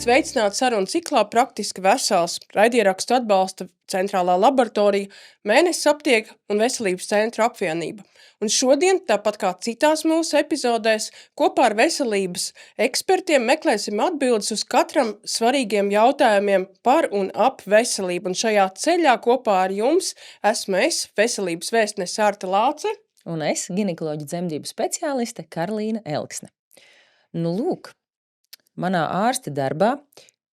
sveicināti sarunu ciklā Praktiski vesels. Raidierakstu atbalsta Centrālā laboratorija, Mēnesis aptieka un Veselības centra apvienība. Un šodien, tāpat kā citās mūsu epizodēs, kopā ar veselības ekspertiem meklēsim atbildes uz katram svarīgiem jautājumiem par un ap veselību. Un šajā ceļā kopā ar jums esmu es, veselības vēstnese Arta Lāce. Un es, ginekoloģa dzemdību speciāliste Karlīna Elksne. Nu, lūk, manā ārsta darbā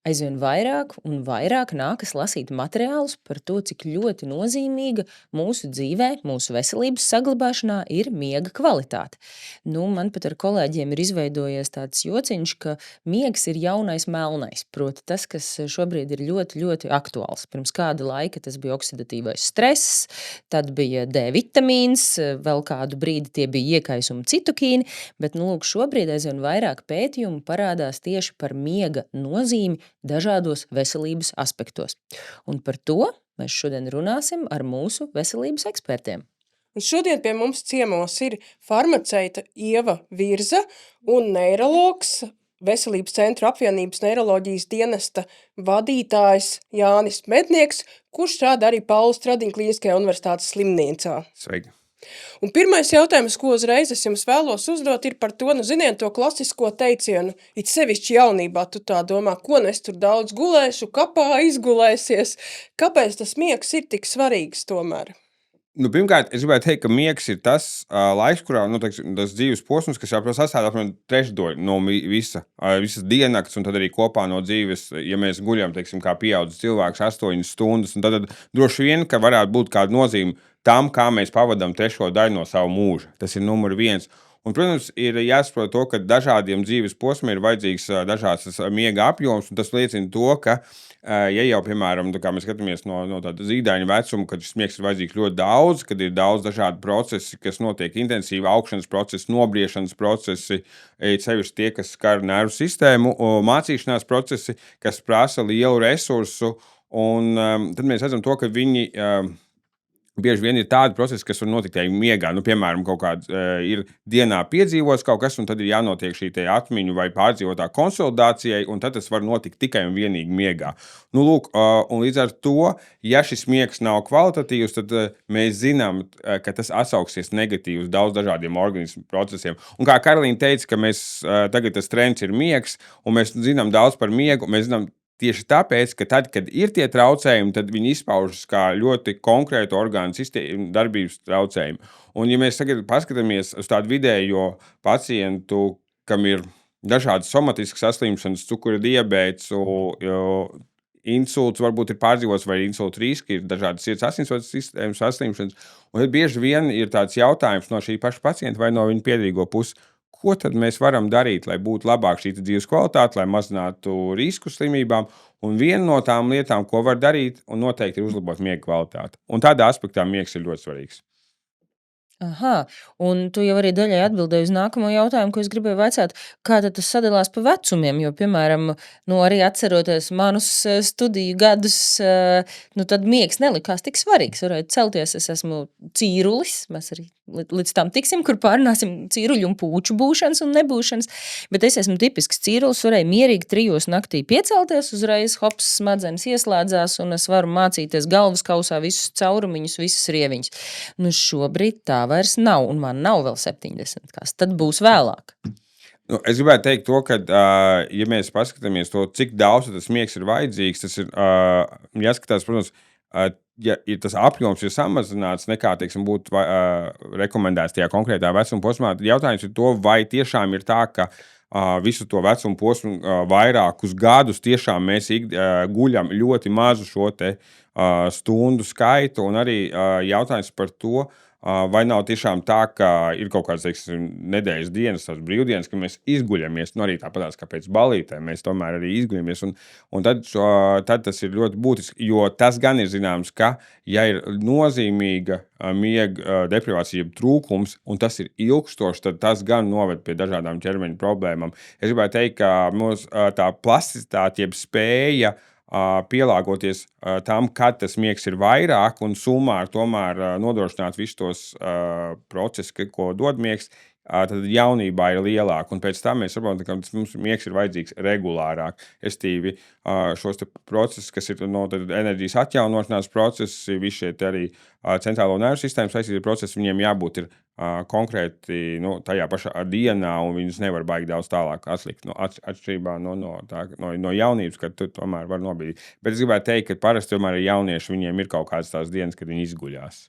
aizvien vairāk un vairāk nākas lasīt materiālus par to, cik ļoti nozīmīga mūsu dzīvē, mūsu veselības saglabāšanā ir miega kvalitāte. Nu, man pat ar kolēģiem ir izveidojies tāds jociņš, ka miegs ir jaunais melnais, proti tas, kas šobrīd ir ļoti, ļoti aktuāls. Pirms kāda laika tas bija oksidatīvais stress, tad bija D vitamīns, vēl kādu brīdi tie bija iekaisumi citokīni, bet nu, lūk, šobrīd aizvien vairāk pētījumu parādās tieši par miega nozīmi dažādos veselības aspektos. Un par to mēs šodien runāsim ar mūsu veselības ekspertiem. Un šodien pie mums ciemos ir farmaceita Ieva Virza un neirologs, Veselības centra apvienības neiroloģijas dienesta vadītājs Jānis Mednieks, kurš strādā arī Paula Stradiņa Kliniskajā universitātes slimnīcā. Sveiki! Un pirmais jautājums, ko uzreiz es jums vēlos uzdot, ir par to, ziniet, to klasisko teicienu. It sevišķi jaunībā tu tā domā, ko es tur daudz gulēšu, kapā izgulēsies. Kāpēc tas miegs ir tik svarīgs tomēr? Pirmkārt, es gribētu teikt, ka miegs ir tas laiks, kurā tas dzīves posms, kas sastāv apmēram trešdaļu no visas diennakts, un tad arī kopā no dzīves, ja mēs guļam, kā pieaudzis cilvēks, 8 stundas, un tad droši vien, ka varētu būt kāda nozīme tam, kā mēs pavadām trešo daļu no sava mūža. Tas ir numur 1. Un, protams, ir jāsaprot to, ka dažādiem dzīves posmiem ir vajadzīgs dažāds miega apjoms, un tas liecina to, ka, ja jau, piemēram, kā mēs skatāmies no tāda zīdaiņa vecuma, kad šis miegs ir vajadzīgs ļoti daudz, kad ir daudz dažādu procesi, kas notiek intensīvi, augšanas procesi, nobriešanas procesi, sevišķi tie, kas skar nervu sistēmu, mācīšanās procesi, kas prasa lielu resursu, un tad mēs redzam to, ka viņi bieži vien ir tādi procesi, kas var notikt miegā. Piemēram, kaut kāds ir dienā piedzīvots kaut kas, un tad ir jānotiek šī atmiņu vai pārdzīvotā konsolidācijai, un tad tas var notikt tikai un vienīgi miegā. Lūk, un līdz ar to, ja šis miegs nav kvalitatīvs, tad mēs zinām, ka tas atsauksies negatīvi uz daudz dažādiem organismu procesiem. Un kā Karlīna teica, ka mēs tagad tas trends ir miegs, un mēs zinām daudz par miegu, mēs zinām tieši tāpēc, ka tad, kad ir tie traucējumi, tad viņi izpaužas kā ļoti konkrētu orgānu sistēmu darbības traucējumi. Un, ja mēs tagad paskatāmies uz tādu vidējo pacientu, kam ir dažādas somatiskas saslimšanas, cukura diabēts, insults varbūt ir pārdzīvots vai insulta riski, ir dažādas sirds asinsvadu sistēmas saslimšanas. Un tad bieži vien ir tāds jautājums no šī paša pacienta vai no viņa piederīgo puses, ko tad mēs varam darīt, lai būtu labāka šī dzīves kvalitāte, lai mazinātu risku slimībām? Un viena no tām lietām, ko var darīt, un noteikti ir uzlabot miega kvalitāti. Un tādā aspektā miegs ir ļoti svarīgs. Aha, un tu jau arī daļai atbildēji uz nākamo jautājumu, ko es gribēju vaicāt, kā tad tas sadalās pa vecumiem, jo, piemēram, arī atceroties manus studiju gadus, tad miegs nelikās tik svarīgs. Varētu celties, es esmu cīrulis, mēs arī līdz tam tiksim, kur pārnāsim cīruļu un pūču būšanas un nebūšanas, bet es esmu tipisks cīrulis, varēju mierīgi 3 naktī piecelties, uzreiz hops smadzenes ieslēdzās, un es varu mācīties galvas kausā visus caurumiņus, visas rieviņas. Šobrīd tā vairs nav, un man nav vēl 70, kas tad būs vēlāk. Es gribētu teikt to, ka, ja mēs paskatāmies to, cik daudz tas miegs ir vajadzīgs, tas ir jāskatās, protams, ja tas apjoms ir samazināts nekā, būtu rekomendēts tajā konkrētā vecuma posmā, tad jautājums ir to, vai tiešām ir tā, ka visu to vecumu posmu vairākus gadus tiešām mēs guļam ļoti mazu šo te stundu skaitu, un arī jautājums par to, vai nav tiešām tā, ka ir kaut kāds, nedēļas dienas, tās brīvdienas, ka mēs izguļamies, arī tāpatās kā pēc balītēm, mēs tomēr arī izguļamies, un tad tas ir ļoti būtiski, jo tas gan ir zināms, ka, ja ir nozīmīga miega deprivācija, trūkums, un tas ir ilgstošs, tad tas gan noved pie dažādām ķermeņa problēmām. Es gribētu teikt, ka mums tā plasticitāte, jeb spēja pielāgoties tam, kad tas miegs ir vairāk un summā tomēr nodrošināt visus tos procesus, ko dod miegs, tad jaunībā ir lielāka. Un pēc tam mēs saprotam, ka mums miegs ir vajadzīgs regulārāk. Estīvi šos procesus, kas ir enerģijas atjaunošanās procesi, visi šie arī centrālo nervu sistēmu saistītie procesi, viņiem jābūt ir konkrēti tajā pašā dienā, un viņus nevar baigi daudz tālāk atlikt. Atšķirībā no jaunības, kad tu tomēr var nobīdīt. Bet es gribētu teikt, ka parasti tomēr ir jaunieši, viņiem ir kaut kādas tās dienas, kad viņi izguļās.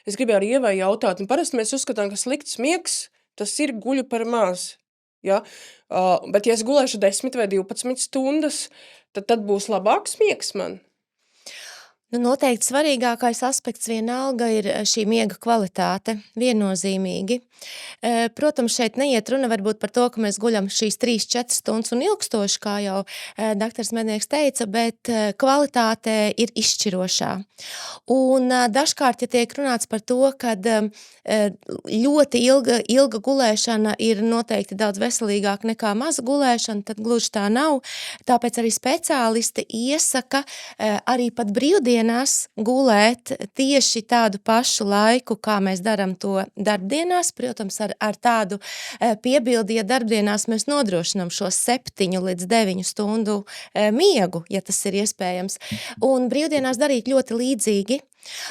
Es gribēju arī Ievai jautāt, un parasti mēs uzskatām, ka slikts miegs, tas ir guļu par maz. Ja? Bet ja es gulēšu 10 vai 12 stundas, tad būs labāks miegs man. Noteikti svarīgākais aspekts vienalga ir šī miega kvalitāte, viennozīmīgi. Protams, šeit neiet runa varbūt par to, ka mēs guļam šīs 3-4 stundas un ilgstoši, kā jau doktors Mednieks teica, bet kvalitāte ir izšķirošā. Un dažkārt, ja tiek runāts par to, kad ļoti ilga gulēšana ir noteikti daudz veselīgāk nekā maza gulēšana, tad gluži tā nav. Tāpēc arī speciālisti iesaka arī pat brīvdienās gulēt tieši tādu pašu laiku, kā mēs darām to darbdienās. Protams, ar tādu piebildi, ja darbdienās mēs nodrošinām šo 7 līdz 9 stundu miegu, ja tas ir iespējams. Un brīvdienās darīt ļoti līdzīgi,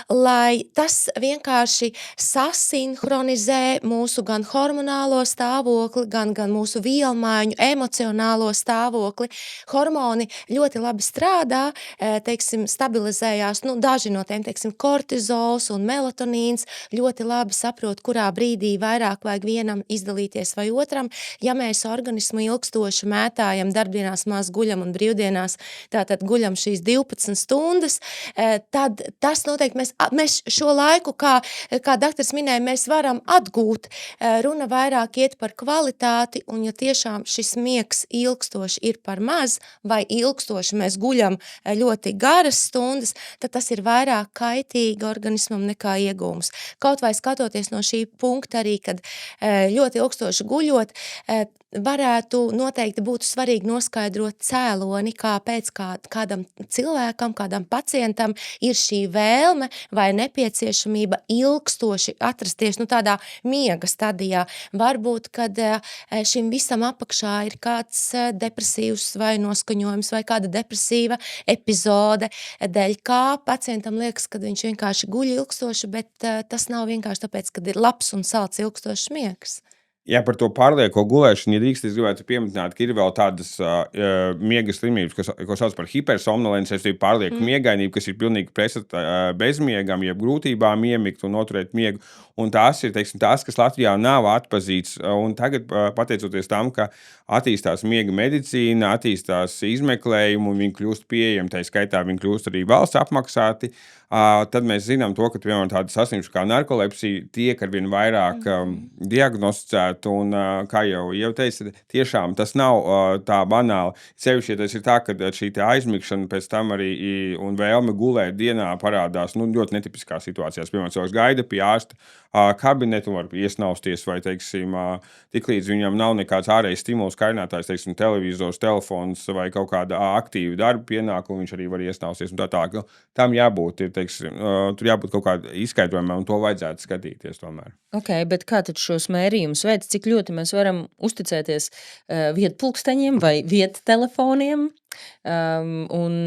lai tas vienkārši sasinhronizē mūsu gan hormonālo stāvokli, gan mūsu vielmaiņu, emocionālo stāvokli. Hormoni ļoti labi strādā, stabilizējās, daži no tiem, kortizols un melatonīns ļoti labi saprot, kurā brīdī vairāk vajag vienam izdalīties vai otram. Ja mēs organismu ilgstoši mētājam, darbdienās maz guļam un brīvdienās tātad guļam šīs 12 stundas, tad tas noteikti mēs šo laiku, kā doktors minēja, mēs varam atgūt. Runa vairāk iet par kvalitāti, un ja tiešām šis miegs ilgstoši ir par maz, vai ilgstoši mēs guļam ļoti garas stundas, tad tas ir vairāk kaitīgi organismam nekā iegūms. Kaut vai skatoties no šī punkta arī, kad ļoti ilgstoši guļot, varētu noteikti būtu svarīgi noskaidrot cēloni, kāpēc kādam cilvēkam, kādam pacientam ir šī vēlme vai nepieciešamība ilgstoši atrasties tādā miega stadijā. Varbūt, kad šim visam apakšā ir kāds depresīvs vai noskaņojums vai kāda depresīva epizode, dēļ kā pacientam liekas, ka viņš vienkārši guļ ilgstoši, bet tas nav vienkārši tāpēc, kad ir labs un salds ilgstošs miegs. Jā, par to pārlieko gulēšanu, ja drīkst, es gribētu pieminēt, ka ir vēl tādas miega slimības, ko sauc par hipersomnolenci, pārlieku miegainību, kas ir pilnīgi pretstatā bezmiegam, jeb grūtībām iemigt un noturēt miegu. Un tās ir, tās, kas Latvijā nav atpazīts. Un tagad, pateicoties tam, ka attīstās miega medicīna, attīstās izmeklējumi, un viņi kļūst pieejami, tā skaitā viņi kļūst arī valsts apmaksāti, tad mēs zinām to, ka piemēram tāda saslimšana kā narkolepsija tiek arvien vairāk diagnosticēta, un kā jau teicu, tiešām tas nav tā banāli. Sevišķi, ja tas ir tā, ka šī aizmigšana pēc tam arī un vēlme gulēt dienā parādās ļoti netipiskās situācijās. Piemēram, cilvēks gaida pie ārsta kabinetu, var iesnausties vai, tiklīdz viņam nav nekāds ārējs stimuls, kainētājs, televizors, telefons vai kaut kāda aktīva darba pienākuma, viņš arī var iesnausties un tā tālāk. Tam jābūt, tur jābūt kaut kāda izskaidrojumā, un to vajadzētu skatīties tomēr. Ok, bet kā tad šos mērījumus veids, cik ļoti mēs varam uzticēties vietpulksteņiem vai viettelefoniem, un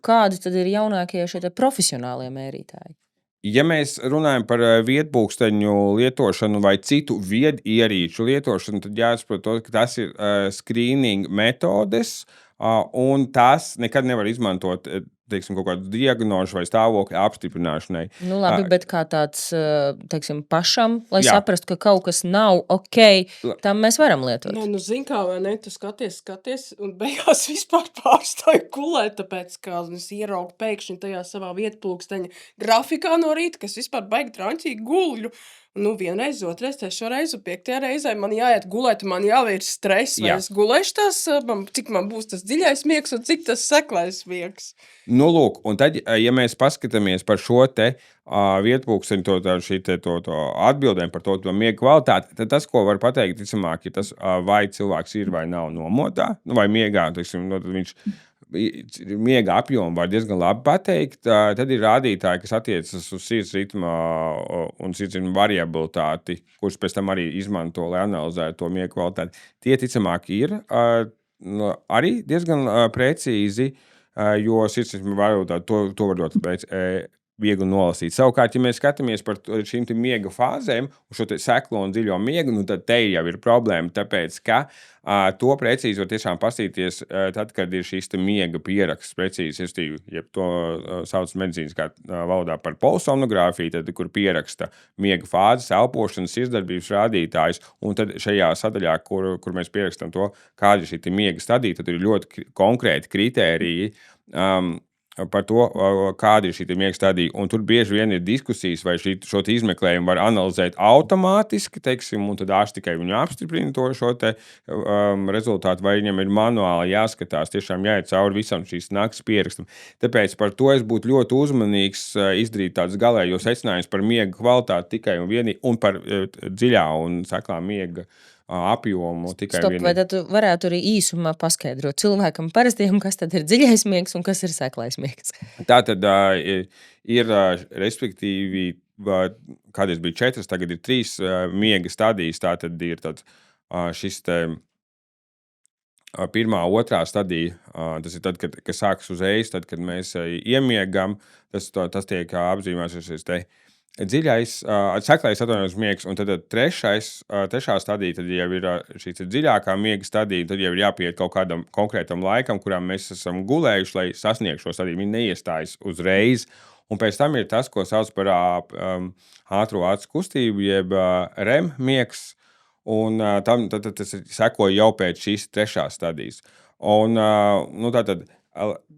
kādi tad ir jaunākie šie profesionālie mērītāji? Ja mēs runājam par vietpulksteņu lietošanu vai citu viedierīču lietošanu, tad jāsaprot, ka tas ir skrīninga metodes, un tās nekad nevar izmantot kaut kādu diagnožu vai stāvokļa apstiprināšanai. Labi, bet kā tāds, pašam, lai saprastu, ka kaut kas nav ok, tam mēs varam lietot. Zin kā, vai ne, tu skaties, un beigās vispār pārstāju gulēt, tāpēc, kā es ieraugu pēkšņi tajā savā vietpulksteņa grafikā no rīta, kas vispār baigi traņķīgi guļu. Vienreiz, otrais, trešoreiz, un 5. reizē man jāiet gulēt, man jau ir stress, vai es gulēšu tās, cik man būs tas dziļais miegs un cik tas seklais miegs. Lūk, un tad, ja mēs paskatāmies par šo te vietpulksteņu, to atbildēm par to miega kvalitāti, tad tas, ko var pateikt, ticamāk, ir tas, vai cilvēks ir vai nav nomotā, vai miegā, tad viņš miega apjomu var diezgan labi pateikt. Tad ir rādītāji, kas attiecas uz sirds ritma un sirds ritma variabilitāti, kurus pēc tam arī izmanto, lai analizētu to miega kvalitāti. Tie ticamāk ir arī diezgan precīzi, jo sirds ritma variabilitāti to var ļoti viegli nolasīt. Savukārt, ja mēs skatāmies par šīm miega fāzēm, uz šo seklo un dziļo miegu, tad te jau ir problēma, tāpēc, ka to precīzi var tiešām pastīties tad, kad ir šīs miega pieraksts precīzi, ja to sauc medicīniskā valodā par polsomnogrāfiju, tad, kur pieraksta miega fāzes, elpošanas, sirdsdarbības rādītājus, un tad šajā sadaļā, kur mēs pierakstam to, kāda ir šī miega stadija, tad ir ļoti konkrēti kritēriji, par to, kāda ir šī miega stadija. Un tur bieži vien ir diskusijas, vai šo izmeklējumu var analizēt automātiski, teiksim, un tad ārsts tikai viņu apstiprina šo rezultātu, vai viņam ir manuāli jāskatās, tiešām jāiet cauri visam šīs nakts pierakstam. Tāpēc par to es būtu ļoti uzmanīgs izdarīt tādus galējos secinājumus par miega kvalitāti tikai un vienīgi, un par dziļā un seklā miega apjomu tikai Stop, vai tad tu varētu arī īsumā paskaidrot cilvēkam parastiem, kas tad ir dziļais miegs un kas ir seklais miegs? Tā tad ir respektīvi, kādreiz bija 4, tagad ir 3 miega stadijas. Tā tad ir šis te pirmā, otrā stadija. Tas ir tad, kad sākas uzreiz, tad, kad mēs iemiegam, tas tiek apzīmēts šis te dziļais, seklais atvainojums miegs, un tad trešā stadija, tad jau ir šī dziļākā miega stadija, tad jau ir jāpieiet kaut kādam konkrētam laikam, kurām mēs esam gulējuši, lai sasniegtu šo stadiju. Viņi neiestājas uzreiz, un pēc tam ir tas, ko sauc par ātro acu kustību, jeb REM miegs, un tad tas seko jau pēc šīs trešās stadijas. Un tātad,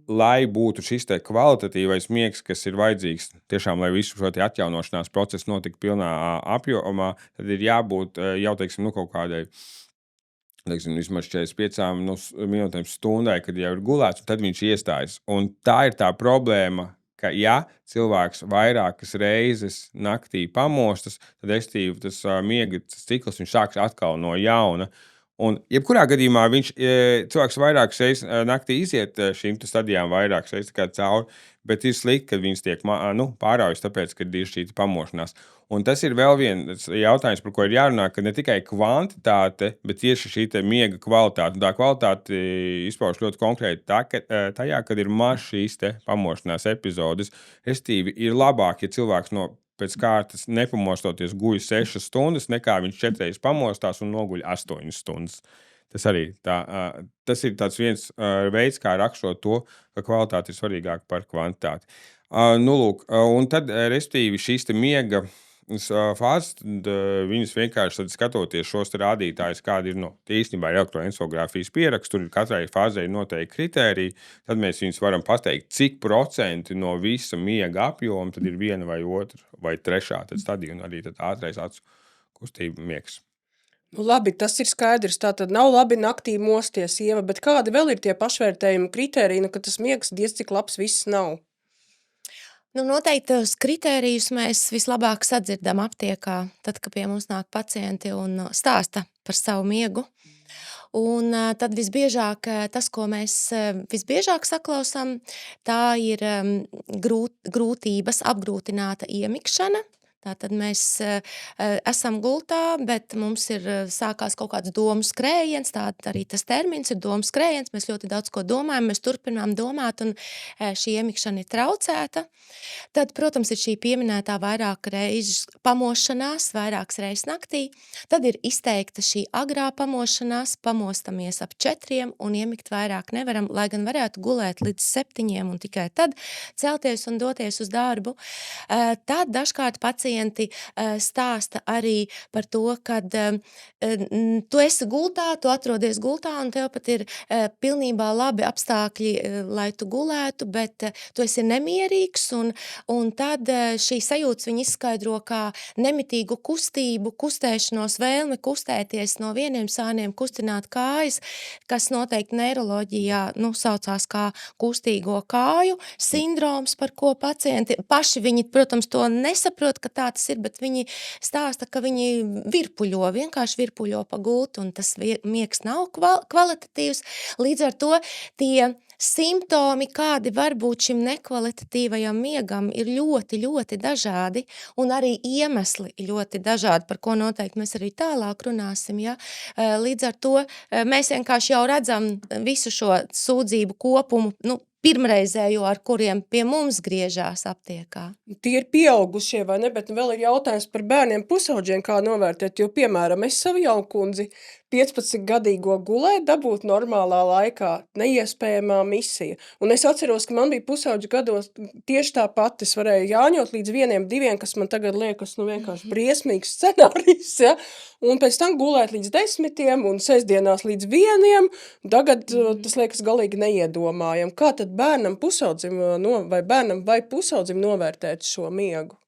lai būtu šis kvalitatīvais miegs, kas ir vajadzīgs tiešām, lai visu šo atjaunošanās procesu notika pilnā apjomā, tad ir jābūt jau, teiksim, kaut kādai, teiksim, vismaz 45 minūtēm stundai, kad jau ir gulēts, un tad viņš iestājas. Un tā ir tā problēma, ka ja cilvēks vairākas reizes naktī pamostas, tad tas miega cikls viņš sāks atkal no jauna. Un jebkurā gadījumā cilvēks vairākas reizes naktī iziet šīm stadijām vairākas reizes cauri, bet ir slikti, kad viņas tiek pāraujas, tāpēc, kad ir šī pamošanās. Un tas ir vēl viens jautājums, par ko ir jārunā, ka ne tikai kvantitāte, bet tieši šī miega kvalitāte. Un tā kvalitāte izpauž ļoti konkrēti tajā, kad ir maz šīs pamošanās epizodes. Restīvi ir labāk, ja cilvēks pēc kārtas nepamostoties guļ 6 stundas, nekā viņš 4 reizes pamostās un noguļ 8 stundas. Tas ir tāds viens veids, kā rakstot to, ka kvalitāte ir svarīgāka par kvantitāti. Un tad, restīvi, šīs miega fāzes, viņas vienkārši skatoties šos rādītājus, kādi ir īstenībā ir elektroencefalogrāfijas pieraksts, tur katrai fāzei noteikti kritēriji, tad mēs viņus varam pateikt, cik procenti no visa miega apjoma tad ir viena vai otra vai trešā stadija, un arī tad ātrais acu kustība miegs. Labi, tas ir skaidrs. Tātad nav labi naktī mosties, Ieva, bet kādi vēl ir tie pašvērtējumi kritēriji, ka tas miegs diez cik labs viss nav? Noteikti tos kritērijus mēs vislabāk sadzirdam aptiekā, tad, kad pie mums nāk pacienti un stāsta par savu miegu. Un tad visbiežāk tas, ko mēs visbiežāk saklausām, tā ir grūtības, apgrūtināta iemikšana. Tātad mēs esam gultā, bet mums ir sākās kaut kāds domu skrējiens, tātad arī tas termins ir domu skrējiens, mēs ļoti daudz ko domājam, mēs turpinām domāt, un šī iemikšana ir traucēta. Tad, protams, ir šī pieminētā vairāk reizes pamošanās, vairākas reizes naktī. Tad ir izteikta šī agrā pamošanās, pamostamies ap 4 un iemikt vairāk nevaram, lai gan varētu gulēt līdz 7 un tikai tad celties un doties uz darbu. Tad dažkārt pacienti stāsta arī par to, kad tu esi gultā, tu atrodies gultā un tev pat ir pilnībā labi apstākļi, lai tu gulētu, bet tu esi nemierīgs un tad šī sajūtas viņi izskaidro kā nemitīgu kustību, kustēšanos, vēlmi kustēties no vieniem sāniem, kustināt kājas, kas noteikti neiroloģijā saucās kā kustīgo kāju sindroms, par ko pacienti paši viņi, protams, to nesaprot, ka kvalitātes ir, bet viņi stāsta, ka viņi vienkārši virpuļo pa gultu, un tas miegs nav kvalitatīvs. Līdz ar to tie simptomi, kādi var būt šim nekvalitatīvajam miegam, ir ļoti, ļoti dažādi, un arī iemesli ļoti dažādi, par ko noteikti mēs arī tālāk runāsim. Ja? Līdz ar to mēs vienkārši jau redzam visu šo sūdzību kopumu, pirmreizējo, ar kuriem pie mums griežās aptiekā. Tie ir pieaugušie, vai ne? Bet vēl ir jautājums par bērniem pusauģiem, kā novērtēt, jo, piemēram, es savu jaunkundzi 15-gadīgo gulēju dabūt normālā laikā, neiespējamā misija. Un es atceros, ka man bija pusauģu gados tieši tāpat, es varēju jāņot līdz 1, 2, kas man tagad liekas, vienkārši briesmīgs scenārijs, ja? Un pēc tam gulēt līdz 10 un sestdienās līdz 1, tagad tas liekas galīgi neiedomājam. Kā tad bērnam pusaudzim vai pusaudzim novērtēt šo miegu?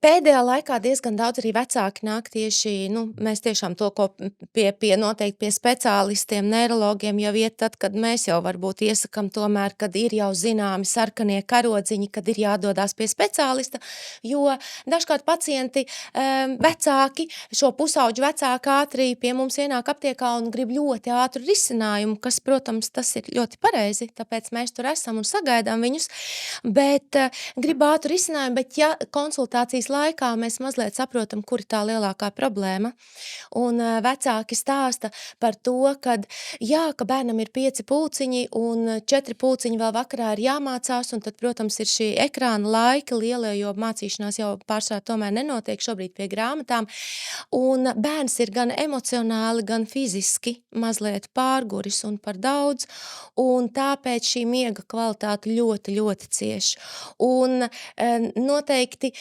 Pēdējā laikā diezgan daudz arī vecāki nāk tieši, mēs tiešām to, ko noteikti pie speciālistiem, neirologiem jau iet tad, kad mēs jau varbūt iesakam tomēr, kad ir jau zināmi sarkanie karodziņi, kad ir jādodās pie speciālista, jo dažkārt pacienti vecāki, šo pusauģu vecāki ātri pie mums ienāk aptiekā un grib ļoti ātru risinājumu, kas, protams, tas ir ļoti pareizi, tāpēc mēs tur esam un sagaidām viņus, bet grib ātru risinājumu, bet ja konsultācijas laikā mēs mazliet saprotam, kur ir tā lielākā problēma. Un vecāki stāsta par to, ka bērnam ir 5 pulciņi un 4 pulciņi vēl vakarā ir jāmācās, un tad, protams, ir šī ekrāna laika lielie, jo mācīšanās jau pārsvarā tomēr nenotiek šobrīd pie grāmatām. Un bērns ir gan emocionāli, gan fiziski mazliet pārguris un par daudz, un tāpēc šī miega kvalitāte ļoti, ļoti cieš. Un noteikti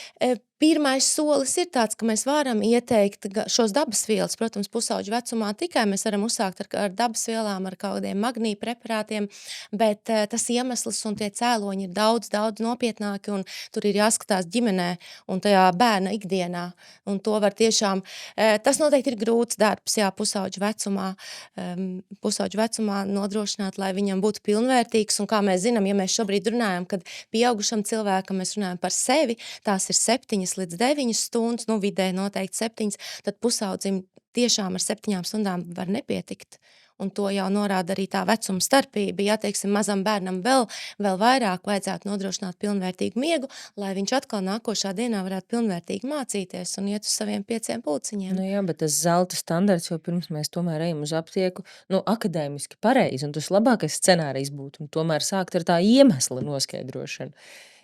pirmais solis ir tāds, ka mēs varam ieteikt šos dabas vielas, protams, pusauģu vecumā tikai mēs varam uzsākt ar dabas vielām, ar kādiem magnija preparātiem, bet tas iemesls un tie cēloņi ir daudz, daudz nopietnāki, un tur ir jāskatās ģimenē un tajā bērna ikdienā, un to var tiešām, tas noteikti ir grūts darbs, pusauģu vecumā nodrošināt, lai viņam būtu pilnvērtīgs, un kā mēs zinām, ja mēs šobrīd runājam, kad pieaugušam cilvēkam mēs runājam par sevi, tās ir 7 līdz 9 stundas, vidēji noteikti 7, tad pusaudzim tiešām ar 7 stundām var nepietikt. Un to jau norāda arī tā vecuma starpība. Ja, teiksim, mazam bērnam vēl vairāk vajadzētu nodrošināt pilnvērtīgu miegu, lai viņš atkal nākošā dienā varētu pilnvērtīgi mācīties un iet uz saviem 5 pulciņiem. Jā, bet tas zelta standarts, jo pirms mēs tomēr ejam uz aptieku, akadēmiski pareizi, un tas labākais scenārijs būtu, un tomēr sākt ar tā iemesla noskaidrošanu.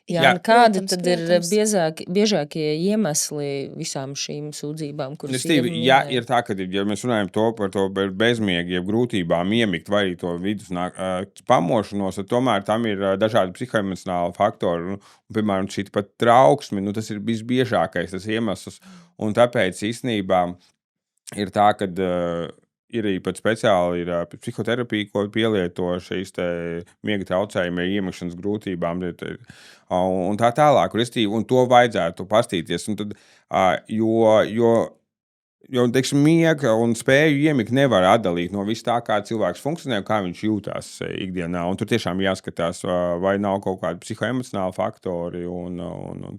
Jā, kādi protams, tad ir biežākie iemesli visām šīm sūdzībām, kuras ir tā, ka, ja mēs runājam par to bezmiegu, jeb grūtībām iemigt vai arī to pamošanos, tad tomēr tam ir dažādi psihoemocionāli faktori. Piemēram, šī pat trauksme, tas ir visbiežākais tas iemesls. Un tāpēc īstenībā ir tā, ka ir arī pat speciāli ir psihoterapija, ko pielieto šīs miega traucējumi, iemikšanas grūtībām un tā tālāk. Un to vajadzētu pastīties. Un tad, jo teiksim, miega un spēju iemigt nevar atdalīt no viss tā, kā cilvēks funkcionē un kā viņš jūtās ikdienā. Un tur tiešām jāskatās, vai nav kaut kādi psihoemocionāli faktori.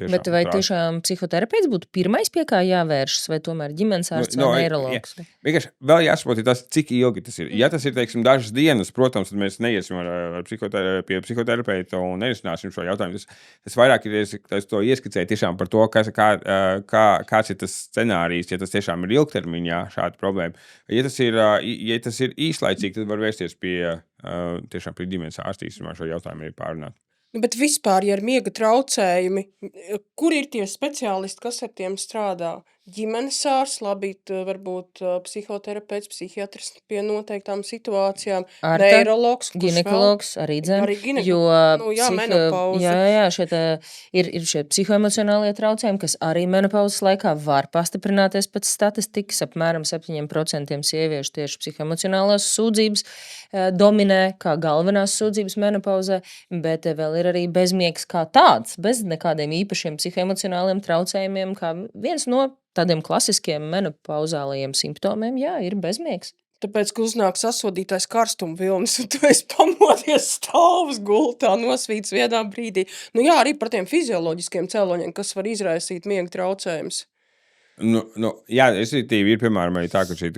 Bet vai tiešām psihoterapeits būtu pirmais, pie kā jāvēršas, vai tomēr ģimenes ārsts vai neirologs? Vienkārši vēl jāsaprot, cik ilgi tas ir. Ja tas ir, teiksim, dažas dienas, protams, tad mēs neiesim pie psihoterapeita un nerisināsim šo jautājumu. Tas vairāk ir to ieskicēt tiešām par to, kāds ir tas scenārijs, ja tas tiešām ir ilgtermiņā šāda problēma. Ja tas ir īslaicīgi, tad var vērsties tiešām pie ģimenes ārstiem šo jautājumu arī pārunāt. Bet vispār, ja ir miega traucējumi, kur ir tie speciālisti, kas ar tiem strādā? Ģimenes ārsts, labi, varbūt psihoterapeits, psihiatrs pie noteiktām situācijām, neirologs, ginekologs, arī jo menopauze. Ir šie psihoemocionālie traucējumi, kas arī menopauzes laikā var pastiprināties pēc statistikas. Apmēram 7% sieviešu tieši psihoemocionālās sūdzības dominē kā galvenās sūdzības menopauzē, bet vēl ir arī bezmiegs kā tāds, bez nekādiem īpašiem psihoemocionāliem traucējumiem, kā viens no tādiem klasiskiem menopauzālajiem simptomiem, ir bezmiegs. Tāpēc, ka uznāk sasodītais karstuma vilnis, un tu esi pamodies stāvs gultā, nosvīts vienā brīdī. Nu jā, arī par tiem fizioloģiskiem cēloņiem, kas var izraisīt miega traucējumus. Jā, ir piemēram arī tā, ka šī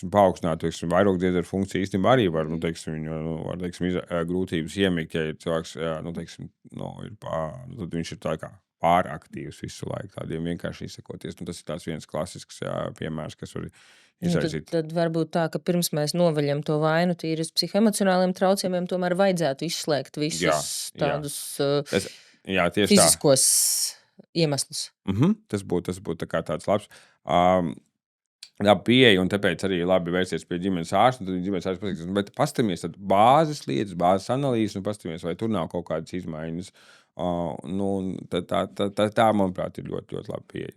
paaugstināta vairogdziedera funkcija īstenībā arī var, grūtības iemigt, ja ir cilvēks, tad viņš ir tā kā pāraktīvs visu laiku, tādiem vienkārši izsakoties. Tas ir tāds viens klasisks piemērs, kas var izraisīt. Tad varbūt tā, ka pirms mēs novaļam to vainu tīri uz psihoemocionāliem traucējumiem, tomēr vajadzētu izslēgt visus tādus fiziskos iemeslus. Tas būtu tā kā tāds labs pieeja, un tāpēc arī labi vērsties pie ģimenes ārsta, tad ģimenes ārsta pasakās, bet pastamies tad bāzes lietas, bāzes analīzes, un pastamies, vai tur nav kaut kādas izmaiņas. Tā, manuprāt, ir ļoti, ļoti laba pieeja.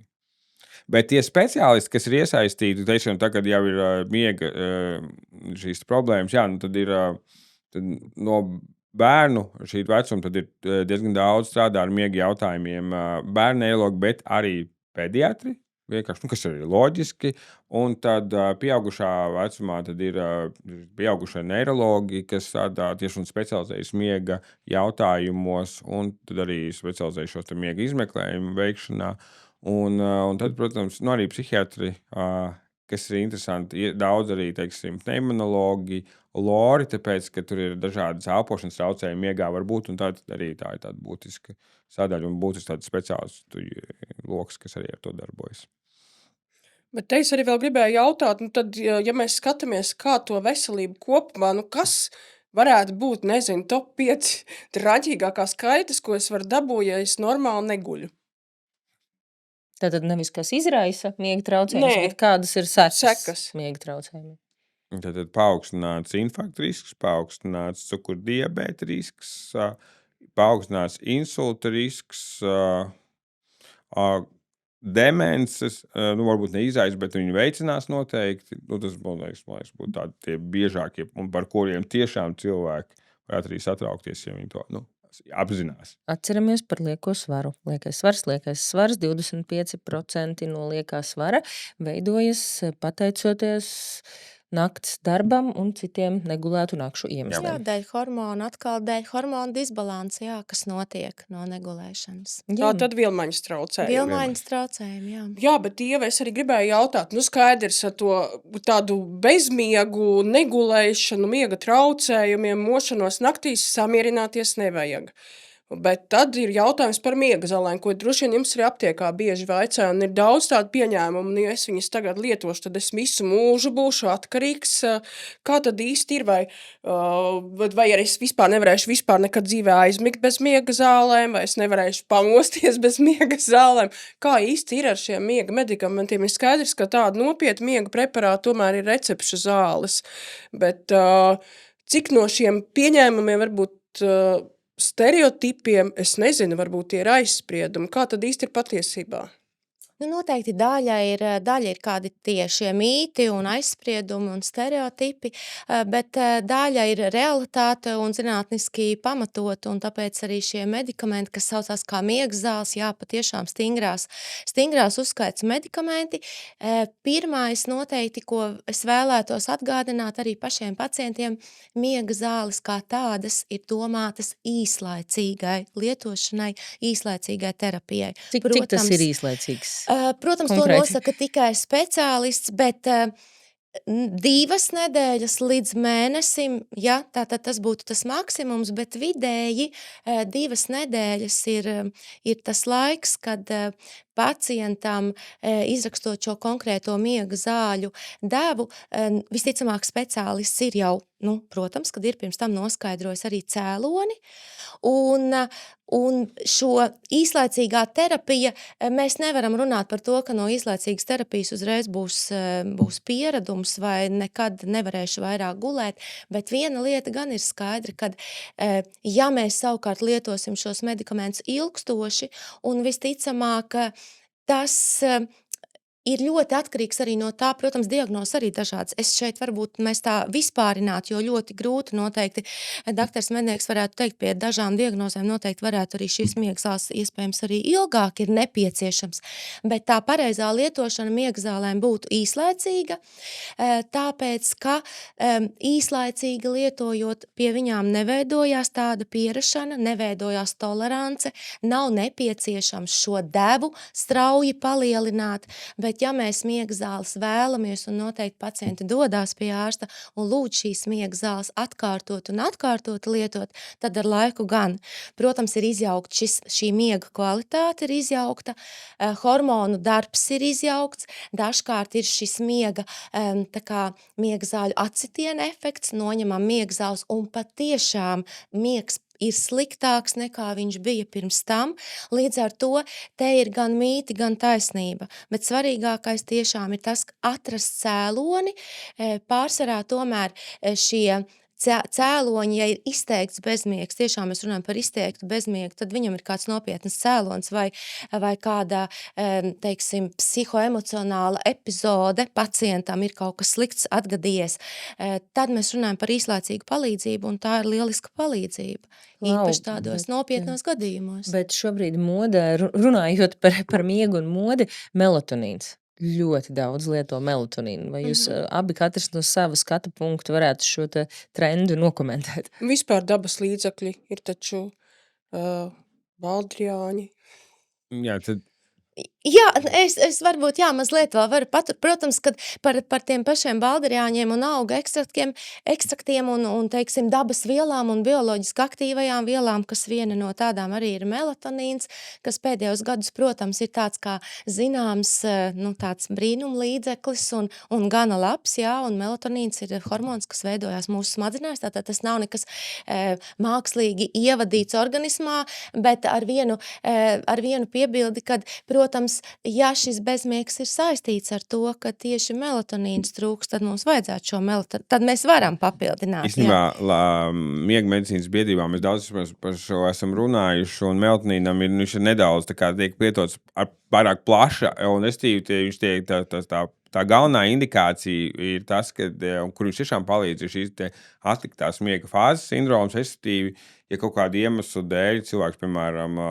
Bet tie speciālisti, kas ir iesaistīti, teiksim, tagad jau ir miega šīs problēmas, tad ir no bērnu šī vecuma, tad ir diezgan daudz strādā ar miega jautājumiem bērnu neirologi, bet arī pediatri, vienkārši, kas ir loģiski, un tad pieaugušā vecumā tad ir pieaugušie neirologi, kas strādā tieši un specializējas miega jautājumos, un tad arī specializējušos miega izmeklējumu veikšanā, un tad, protams, arī psihiatri, kas ir interesanti, daudz arī, teiksim, pneimonologi, lori, tāpēc, ka tur ir dažādas elpošanas traucējumi miegā var būt, un tā arī tā ir tāda būtiska sadaļa un būtiski tāds speciālistu loks, kas arī ar to darbojas. Bet te es arī vēl gribēju jautāt, tad, ja mēs skatāmies, kā to veselību kopumā, kas varētu būt, nezinu, top 5 traģīgākās kaitas, ko es varu dabūt, ja es normāli neguļu? Tātad nevis kas izraisa miega traucējumus, bet kādas ir sekas miega traucējumiem? Tad paaugstināts infarkta risks, paaugstināts cukurdiabēta risks, paaugstināts insulta risks, demences, varbūt neizraisa, bet viņi veicinās noteikti. Tas, man liekas, būtu tādi tie biežākie, un par kuriem tiešām cilvēki varētu arī satraukties, ja viņi to apzinās. Atceramies par lieko svaru. Liekais svars 25% no liekā svara veidojas pateicoties nakts darbam un citiem negulētu nakšu iemesliem. Dēļ hormonu, atkal dēļ hormonu disbalansa, kas notiek no negulēšanas. Tā tad vielmaiņas traucējumi. Vielmaiņas traucējumi, Jā, bet Ieva, es arī gribēju jautāt, skaidrs ar to tādu bezmiegu, negulēšanu, miega traucējumiem, mošanos naktīs samierināties nevajag. Bet tad ir jautājums par miega zālēm, ko droši vien jums arī aptiekā bieži vaicā, un ir daudz tādu pieņēmumu, un ja es viņas tagad lietošu, tad es visu mūžu būšu atkarīgs. Kā tad īsti ir, vai arī es vispār nevarēšu nekad dzīvē aizmigt bez miega zālēm, vai es nevarēšu pamosties bez miega zālēm? Kā īsti ir ar šiem miega medikamentiem? Ir skaidrs, ka tāda nopietna miega preparāta tomēr ir recepšu zāles, bet cik no šiem pieņēmumiem varbūt stereotipiem, es nezinu, varbūt tie ir aizspriedumi. Kā tad īsti ir patiesībā? Noteikti daļa ir kādi šie mīti un aizspriedumi un stereotipi, bet daļa ir realitāte un zinātniski pamatot, un tāpēc arī šie medikamenti, kas saucās kā miega zāles, patiešām stingrās uzskaits medikamenti. Pirmais noteikti, ko es vēlētos atgādināt arī pašiem pacientiem, miega zāles kā tādas ir domātas īslaicīgai lietošanai, īslaicīgai terapijai. Cik tas ir īslaicīgs? Protams, konkrēti? To nosaka tikai speciālists, bet 2 nedēļas līdz mēnesim, tātad tas būtu tas maksimums, bet vidēji 2 nedēļas ir tas laiks, kad pacientam, izrakstot šo konkrēto miega zāļu devu, visticamāk speciālists ir jau, protams, kad ir pirms tam noskaidrojis arī cēloni, un šo īslaicīgā terapija, mēs nevaram runāt par to, ka no īslaicīgas terapijas uzreiz būs pieredums vai nekad nevarēšu vairāk gulēt, bet viena lieta gan ir skaidra, kad ja mēs savukārt lietosim šos medikamentus ilgstoši un visticamāk tas Ir ļoti atkarīgs arī no tā, protams, diagnozes arī dažādas. Es šeit varbūt mēs tā vispārināt, jo ļoti grūti noteikti. Daktars mednieks varētu teikt, pie dažām diagnozēm noteikti varētu arī šis miegzāles iespējams arī ilgāk ir nepieciešams. Bet tā pareizā lietošana miegzālēm būtu īslaicīga, tāpēc, ka īslaicīgi lietojot pie viņām neveidojās tāda pierašana, neveidojās tolerance, nav nepieciešams šo devu strauji palielināt, bet ja mēs miegzāles vēlamies un noteikti pacienti dodās pie ārsta un lūdz šīs miegzāles atkārtot un atkārtot lietot, tad ar laiku gan. Protams, ir izjaukt šī miega kvalitāte ir izjaukta, hormonu darbs ir izjaukts, dažkārt ir šis miega, tā kā miegzāļu acitiena efekts, noņemam miegzāles un patiešām miegs ir sliktāks nekā viņš bija pirms tam. Līdz ar to te ir gan mīti, gan taisnība. Bet svarīgākais tiešām ir tas, atrast cēloni, pārsvarā tomēr šie cēloņi, ja ir izteikts bezmiegs, tiešām mēs runājam par izteiktu bezmiegu, tad viņam ir kāds nopietnas cēlons vai kāda, teiksim, psihoemocionāla epizode, pacientam ir kaut kas slikts atgadījies, tad mēs runājam par īslaicīgu palīdzību, un tā ir lieliska palīdzība, īpaši tādos nopietnos gadījumos. Bet šobrīd modē, runājot par miegu un modi, melatonīns. Ļoti daudz lieto melatonīnu. Vai jūs abi katrs no sava skatu punktu varētu šo trendu nokomentēt? Vispār dabas līdzekļi ir taču baldriāņi. Jā, tad Jā, es varbūt, mazliet vēl varu paturēt. Protams, kad par tiem pašiem baldriāņiem un auga ekstraktiem un teiksim, dabas vielām un bioloģiski aktīvajām vielām, kas viena no tādām arī ir melatonīns, kas pēdējos gadus, protams, ir tāds kā zināms, tāds brīnumlīdzeklis un gana labs, jā, un melatonīns ir hormons, kas veidojās mūsu smadzenēs, tātad tas nav nekas mākslīgi ievadīts organismā, bet ar vienu piebildi, kad, protams, ja šis bezmiegs ir saistīts ar to, ka tieši melatonīns trūks, tad mums vajadzētu šo melatonīnu, tad mēs varam papildināt. Īstenībā, miega medicīnas biedrībā mēs daudz par šo esam runājuši, un melatonīnam viņš ir nedaudz tiek lietots ar pārāk plaša, un viņš tiek tā galvenā indikācija ir tas, kur viņš tiešām palīdz, ir šīs atliktās miega fāzes sindroms, respektīvi, ja kaut kādu iemeslu dēļ cilvēks, piemēram,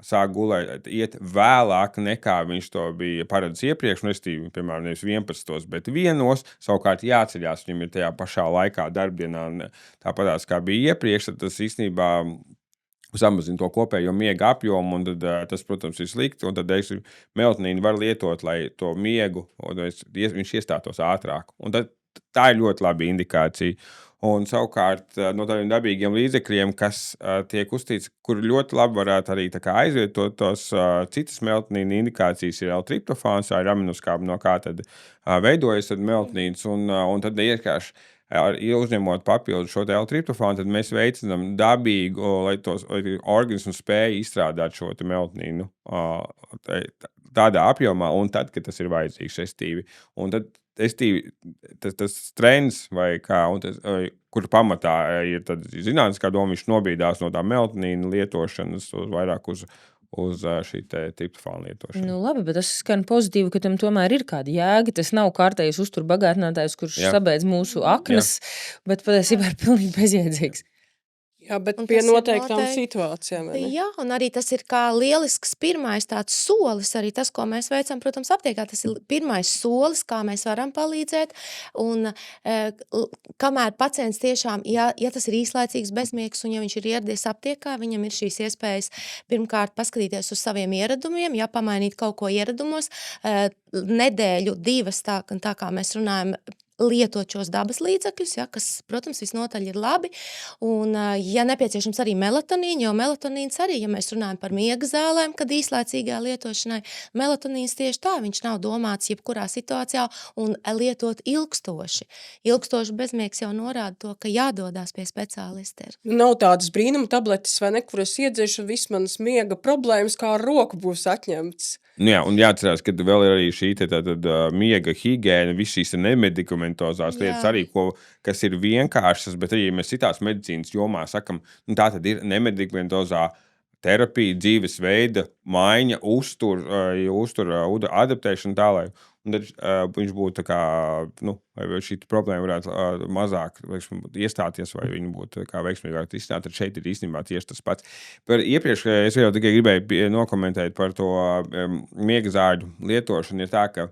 sāk gulēt, iet vēlāk nekā viņš to bija paredzis iepriekš, respektīvi, piemēram, nevis 11, bet 1, savukārt jāceļās, viņam ir tajā pašā laikā darbdienā, tāpatās kā bija iepriekš, tad tas īstenībā samazina to kopējo miega apjomu, un tad tas, protams, ir slikti, un tad melatonīnu var lietot, lai to miegu, viņš iestātos ātrāk. Un tad tā ir ļoti laba indikācija. Un savukārt no tādiem dabīgiem līdzekļiem, kas tiek uztīts, kur ļoti labi varētu arī aizvietot tos citas melatonīna indikācijas, ir L-triptofāns, ir aminoskābi, no kā tad veidojas tad melatonīns, un tad vienkārši uzņemot papildu šo L-triptofānu, tad mēs veicinām dabīgu, lai organismu spēja izstrādāt šo melatonīnu tādā apjomā, un tad, kad tas ir vajadzīgs, restīvi. Un tad tas trends, vai kā, kur pamatā ir zinātniskā doma, viņš nobīdās no tā melatonīna lietošanas vairāk uz šī triptofāna lietošanu. Nu, labi, bet tas skan pozitīvi, ka tam tomēr ir kāda jēga. Tas nav kārtējs uzturbagātinātājs, kurš sabeidz mūsu aknas, bet patiesībā ir pilnīgi bezjēdzīgs. Jā, bet pie noteiktām situācijām. Jā, un arī tas ir kā lielisks pirmais tāds solis, arī tas, ko mēs veicam, protams, aptiekā, tas ir pirmais solis, kā mēs varam palīdzēt, un kamēr pacients tiešām, ja tas ir īslaicīgs bezmiegs, un ja viņš ir ieradies aptiekā, viņam ir šīs iespējas pirmkārt paskatīties uz saviem ieradumiem, ja pamainīt kaut ko ieradumos, nedēļu, 2, tā kā mēs runājam, lietot šos dabas līdzekļus, kas, protams, visnotaļ ir labi, un, ja nepieciešams arī melatonīnu, jo melatonīns arī, ja mēs runājam par miega zālēm, kad īslaicīgā lietošanai, melatonīns tieši tā, viņš nav domāts jebkurā situācijā un lietot ilgstoši. Ilgstoši bezmiegs jau norāda to, ka jādodās pie speciālista. Nav tādas brīnuma tabletes, vai ne, kur es iedzēšu, viss manas miega problēmas kā ar roku būs atņemts. Nu jā, un jāatcerās, ka vēl ir arī šī miega higiēna, viss šīs nemedikamentozās lietas arī, kas ir vienkāršas, bet arī mēs citās medicīnas jomā sakam, tā tad ir nemedikamentozā terapija, dzīvesveida, maiņa, uztur, adaptēšana tālāk. un tad viņš būtu tā kā, vai šī problēma varētu mazāk iestāties, vai viņi būtu kā veiksmīgāk izsnāt, tad šeit ir īstenībā tieši tas pats. Par iepriekš es jau tikai gribēju nokomentēt par to miega zāļu lietošanu, ir tā, ka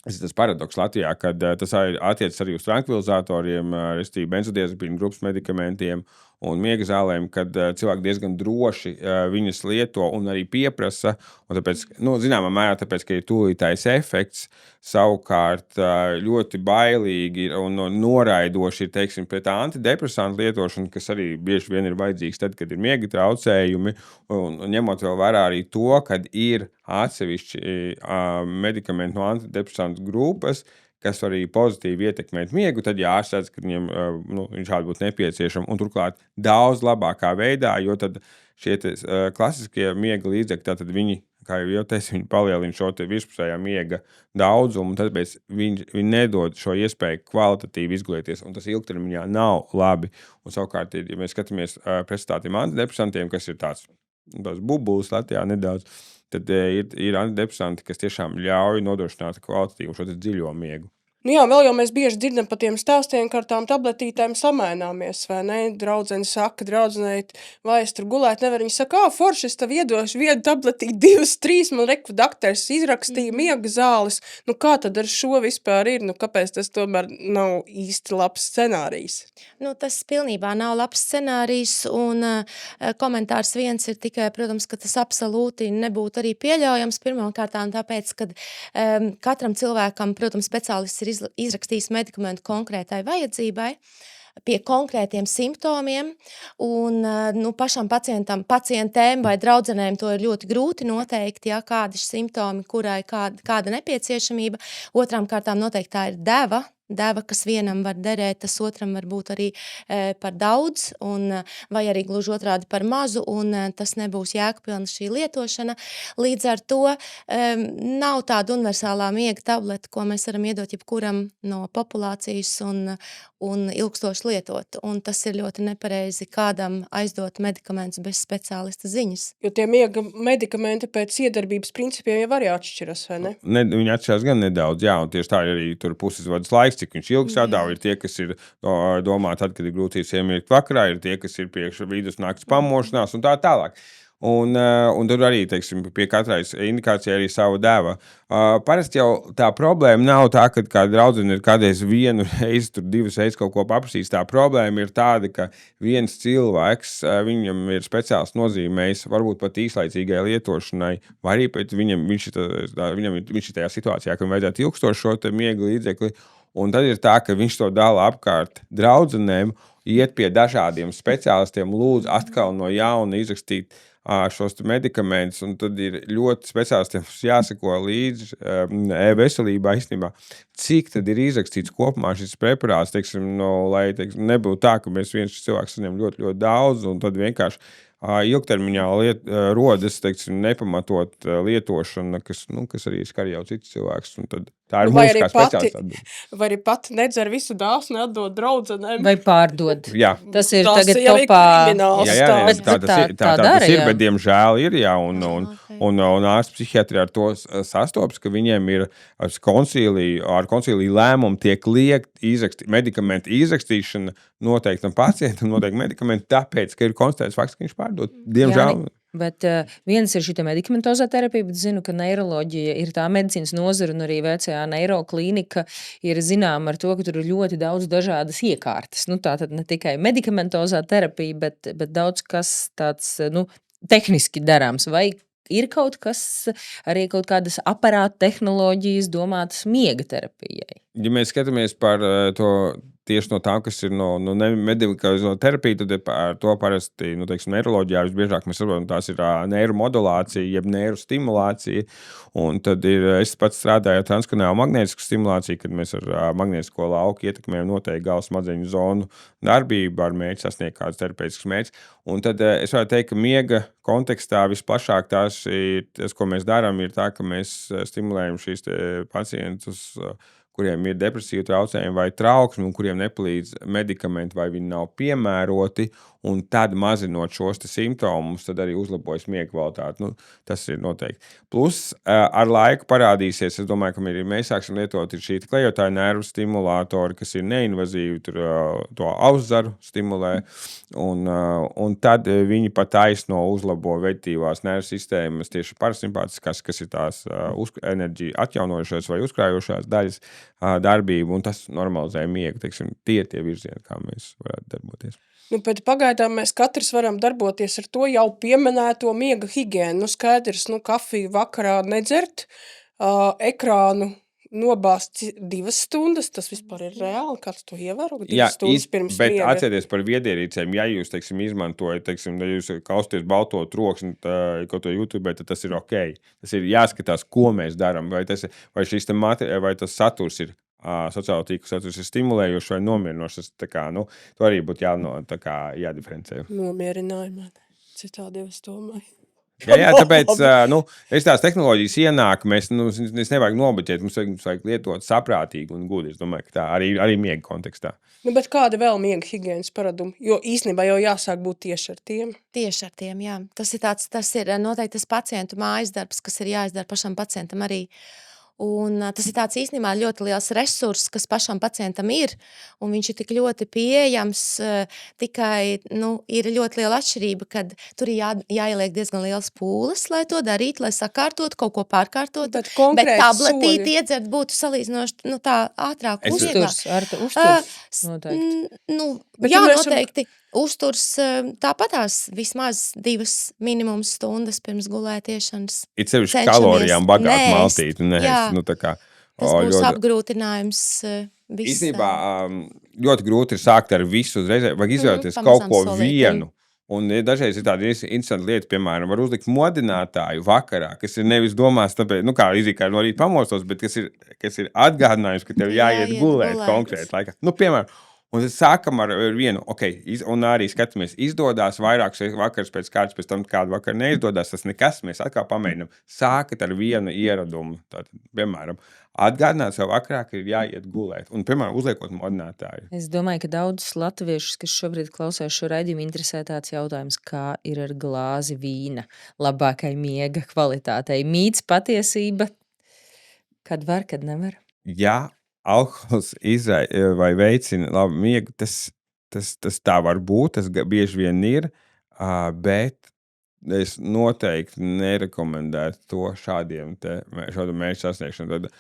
tas ir tas paradoks Latvijā, kad tas attiecas arī uz trankvilizatoriem, respektīvi benzodiazepīnu grupas medikamentiem un miega zālēm, kad cilvēki diezgan droši viņas lieto un arī pieprasa. Un tāpēc, zināmā mērā, tāpēc, ka ir tūlītējs efekts, savukārt ļoti bailīgi un noraidoši ir, teiksim, pret antidepresantu lietošanu, kas arī bieži vien ir vajadzīgs tad, kad ir miega traucējumi, un ņemot vēl vērā arī to, kad ir atsevišķi medikamenti no antidepresantu grupas, kas var arī pozitīvi ietekmēt miegu, tad jāsaka, ka viņiem viņš šādi būtu nepieciešams. Un turklāt daudz labākā veidā, jo tad šie klasiskie miega līdzekļi, tad viņi, kā jau teicu, viņi palielina šo virspusējā miega daudzumu, un tāpēc viņi nedod šo iespēju kvalitatīvi izgulēties, un tas ilgtermiņā nav labi. Un savukārt, ja mēs skatāmies pretstatā tiem antidepresantiem, kas ir tāds bubulis Latvijā nedaudz, tad ir antidepresanti, kas tiešām ļauj nodrošināt kvalitatīvu šo dziļo miegu. Jā, vēl jau mēs bieži dzirdam par tiem stāstiem, ka ar tām tabletītēm samaināmies, vai ne? Draudzene saka, draudzenei, vai es tur gulēt nevaru. Viņa saka, forši, es tev iedošu vienu tabletīti, 2, 3, man reku dakters izrakstīja miega zāles. Kā tad ar šo vispār ir? Kāpēc tas tomēr nav īsti labs scenārijs? Tas pilnībā nav labs scenārijs, un komentārs viens ir tikai, protams, ka tas absolūti nebūtu arī pieļaujams. Pirmkārtām tāpēc, ka katram cilvēkam, protams, speciālists ir izrakstījis medikamentu konkrētai vajadzībai, pie konkrētiem simptomiem, un pašam pacientēm vai draudzenēm to ir ļoti grūti noteikt, kādi ir simptomi, kurai kāda nepieciešamība. Otrām kārtām noteikti tā ir deva, kas vienam var derēt, tas otram var būt arī par daudz, vai arī gluži otrādi par mazu, un tas nebūs jēgpilna šī lietošana. Līdz ar to nav tāda universālā miega tableta, ko mēs varam iedot jebkuram no populācijas un ilgstoši lietot. Un tas ir ļoti nepareizi kādam aizdot medikamentus bez speciālista ziņas. Jo tie miega medikamenti pēc iedarbības principiem jau arī atšķiras, vai ne? Viņi atšķirās gan nedaudz, jā, un tieši tā ir arī tur pusizvadas laiks, cik viņš ilgi strādā, ir tie, kas ir domā tad, kad ir grūtības iemirkt vakarā, ir tie, kas ir priekš vidusnakts pamošanās un tā tālāk. Un tur arī, teiksim, pie katrai indikācijai arī savu deva. Parasti jau tā problēma nav tā, ka kāda draudzene ir kādreiz vienu reizi, tur 2 reizes kaut ko paprasīs. Tā problēma ir tāda, ka viens cilvēks, viņam ir speciāls nozīmējis, varbūt pat īslaicīgai lietošanai, vai arī pēc viņš ir tajā situācijā, ka viņam vajadzētu ilgstoši šo miega līdzekli. Un tad ir tā, ka viņš to dala apkārt draudzenēm, iet pie dažādiem speciālistiem, lūdz atkal no jauna izrakstīt šos medikamentus, un tad ir ļoti speciālistiem jāseko līdzi veselībā īstenībā, cik tad ir izrakstīts kopumā šis preparāts, teiksim, lai nebūtu tā, ka mēs viens cilvēks saņem ļoti, ļoti daudz, un tad vienkārši ilgtermiņā rodas, teiksim, nepamatot lietošana, kas arī skar jau cits cilvēks, un tad tā ir mūsu kā speciālists atbild. Vai arī pati nedzer visu dāsni, atdod draudzenēm. Vai pārdod. Jā. Tas ir Tas tagad jau ir topā. krimināls Jā, stāsts. tā tas dara, ir, jā. bet diemžēl ir, jā, un ārsts psihiatri ar to sastopas, ka viņiem ir ar koncīliju lēmumu tiek liekt medikamentu izrakstīšana noteiktam pacientam, noteikti medikamenti, tāpēc, ka ir konstatēts fakts, ka viņš pārdod. Diemžēl. Bet viens ir šī medikamentozā terapija, bet zinu, ka neiroloģija ir tā medicīnas nozara, un arī VCA neiroklīnika ir zināma ar to, ka tur ir ļoti daudz dažādas iekārtas. Tātad ne tikai medikamentozā terapija, bet daudz kas tāds tehniski darāms. Vai ir kaut kas, arī kaut kādas aparāta tehnoloģijas domātas miega terapijai? Ja mēs skatāmies par to tieši no tām, kas ir no medikamentu terapija, tad ar to parasti, teiksim, neiroloģijā visbiežāk mēs saprotam, tās ir neiromodulācija, jeb neirostimulācija. Un tad es pats strādāju ar transkraniālu magnētisku stimulāciju, kad mēs ar magnētisko lauku ietekmējam noteikti galvas smadzeņu zonu darbību ar mērķi sasniegt kādus terapeitiskus mērķus. Un tad es varētu teikt, ka miega kontekstā visplašāk tas, ko mēs darām, ir tā, ka mēs stimulējam šīs pacientus kuriem ir depresīvu traucējumi vai trauksmi, un kuriem nepalīdz medikamenti vai viņi nav piemēroti, un tad mazinot šos simptomus, tad arī uzlabojas miega kvalitāte. Tas ir noteikti. Plus, ar laiku parādīsies, es domāju, ka mēs sāksim lietot šī klejotāja nervu stimulātori, kas ir neinvazīvi, to auszaru stimulē, un tad viņi pat taisno uzlabo vegetatīvās nervu sistēmas, tieši parasimpātiskās, kas ir tās enerģija atjaunojušās vai uzkrājošās daļas darbību, un tas normalizē miegu. Teiksim, tie virzieni, kā mēs varētu darboties. Bet pagaidām mēs katrs varam darboties ar to jau pieminēto miega higiēnu. Skaidrs, kafiju vakarā nedzert, ekrānu nobāzt 2 stundas, tas vispār ir reāli, kāds to ievēro? 2 stundas pirms bet miega. atcerieties par viedierīcēm, ja jūs, izmantojat, ja jūs kausties balto troksni, kaut to YouTube, tad tas ir ok. Tas ir jāskatās, ko mēs darām, vai tas saturs ir sociālo tīklu saturs ir stimulējošs vai nomierinošs. To arī būtu jādiferencē. Nomierināja mani. Citādi es domāju. Jā, tāpēc tās tehnoloģijas ienāk, mēs nevajag nobeķēt, mums vajag lietot saprātīgi un gudri. Es domāju, ka tā arī miega kontekstā. Bet kāda vēl miega higienas paradumi? Jo īstenībā jau jāsāk būt tieši ar tiem. Tieši ar tiem, jā. Tas ir noteikti tas pacientu mājas darbs, kas ir jāizdara pašam pacientam arī. Un tas ir tāds īstenībā ļoti liels resurss, kas pašam pacientam ir, un viņš ir tik ļoti pieejams, tikai ir ļoti liela atšķirība, kad tur ir jāieliek diezgan liels pūles, lai to darītu, lai sakārtot, kaut ko pārkārtot, bet tabletīti iedzert būtu salīdzinoši tā ātrāk uzturs noteikti. Jā, noteikti. Uzturs tāpatās vismaz 2 minimums stundas pirms gulētiešanas. It sevišķi kalorijām bagātu maltīti. Tas būs apgrūtinājums visam. Īstenībā ļoti grūti ir sākt ar visu uzreiz. Vajag izvēlēties kaut ko vienu. Un dažreiz ir tāda interesanta lieta, piemēram, var uzlikt modinātāju vakarā, kas ir nevis domās, tāpēc, kā izikā no rīta pamostos, bet kas ir atgādinājums, ka tev jāiet gulēt konkrēti laikā. Piemēram, un tad sākam ar vienu, un arī skatāmies, izdodās vairākus vakars pēc kārtas, pēc tam kādu vakaru neizdodas, tas nekas, mēs atkal pamēģinām. Sākat ar vienu ieradumu, tātad, piemēram, atgādināt sev vakarā, ka ir jāiet gulēt, un, piemēram, uzliekot modinātāju. Es domāju, ka daudzus latviešus, kas šobrīd klausās šo raidījumu, interesē tāds jautājums, kā ir ar glāzi vīna labākai miega kvalitātei. Mīts, patiesība, kad var, kad nevar? Jā. Alkohols vai veicina labu miegu, tas tā var būt, tas bieži vien ir, bet es noteikti nerekomendētu to šādu mērķu sasniegšanu. Tad,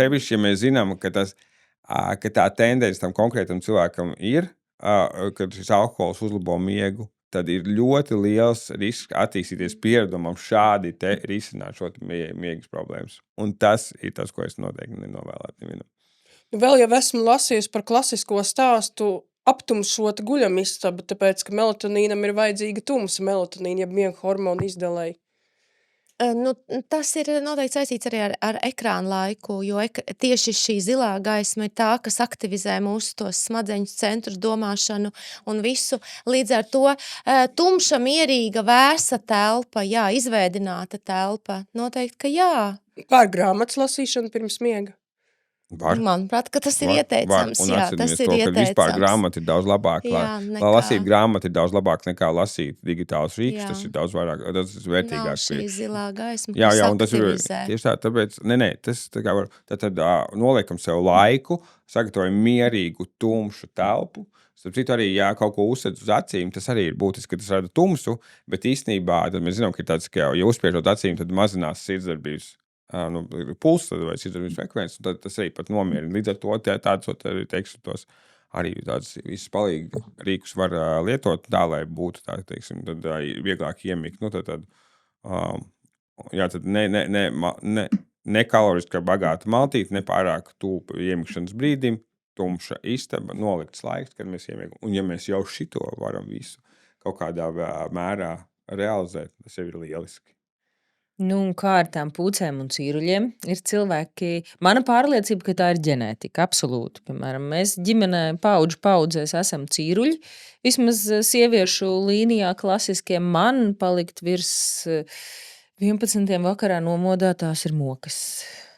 sevišķi, ja mēs zinām, ka tā tendence tam konkrētam cilvēkam ir, kad šis alkohols uzlabo miegu, tad ir ļoti liels risks attīstīties pieredumam šādi risināt šo miegas problēmas. Un tas ir tas, ko es noteikti nenovēlētu nevienam. Vēl jau esmu lasījusi par klasisko stāstu aptumšot guļamistabu, tāpēc, ka melatonīnam ir vajadzīga tumsa melatonīna, ja miega hormonu izdalēja. Tas ir noteikti saistīts arī ar ekrānu laiku, jo tieši šī zilā gaisma ir tā, kas aktivizē mūsu tos smadzeņu centrus, domāšanu un visu. Līdz ar to tumša, mierīga, vēsa telpa, izvēdināta telpa, noteikti, ka jā. Kā ar grāmatas lasīšanu pirms miega? Manuprāt, ka tas ir ieteicams. Un jā, tas ir ieteicams. Vispār grāmata ir daudz labāk. Lasīt grāmatu ir daudz labāk nekā lasīt digitālus rīkus. Tas ir daudz vairāk, tas ir vērtīgāks. Nav šī zilā gaisma, jā, un tas ir tieši tā, tāpēc, tas tā kā var, tad noliekam sev laiku, sagatavojam mierīgu, tumšu telpu. Starp citu arī, ja kaut ko uzsēdz uz acīm, tas arī ir būtiski, ka tas rada tumsu, bet īstenībā tad mēs zinām, ka ir tāds, ka ja uzspiežot acīm, tad mazinās sirdsdarbības pulss vai sirdsdarbības frekvences, un tad tas arī pat nomierina. Līdz ar to tāds arī teiksim tos arī tāds visus palīgi rīkus var lietot tā, lai būtu tā, teiksim, tad vieglāk iemigt. Tad ne kaloriski bagāta maltīte, ne pārāk tūpa iemikšanas brīdim, tumša istaba, nolikts laiks, kad mēs iemiegam. Un ja mēs jau šito varam visu kaut kādā mērā realizēt, tas jau ir lieliski. Un kā ar tām pūcēm un cīruļiem? Ir cilvēki, mana pārliecība, ka tā ir ģenētika, absolūti. Piemēram, mēs ģimenē paudzēs esam cīruļi, vismaz sieviešu līnijā klasiskie man palikt virs 11. vakarā nomodā, tās ir mokas.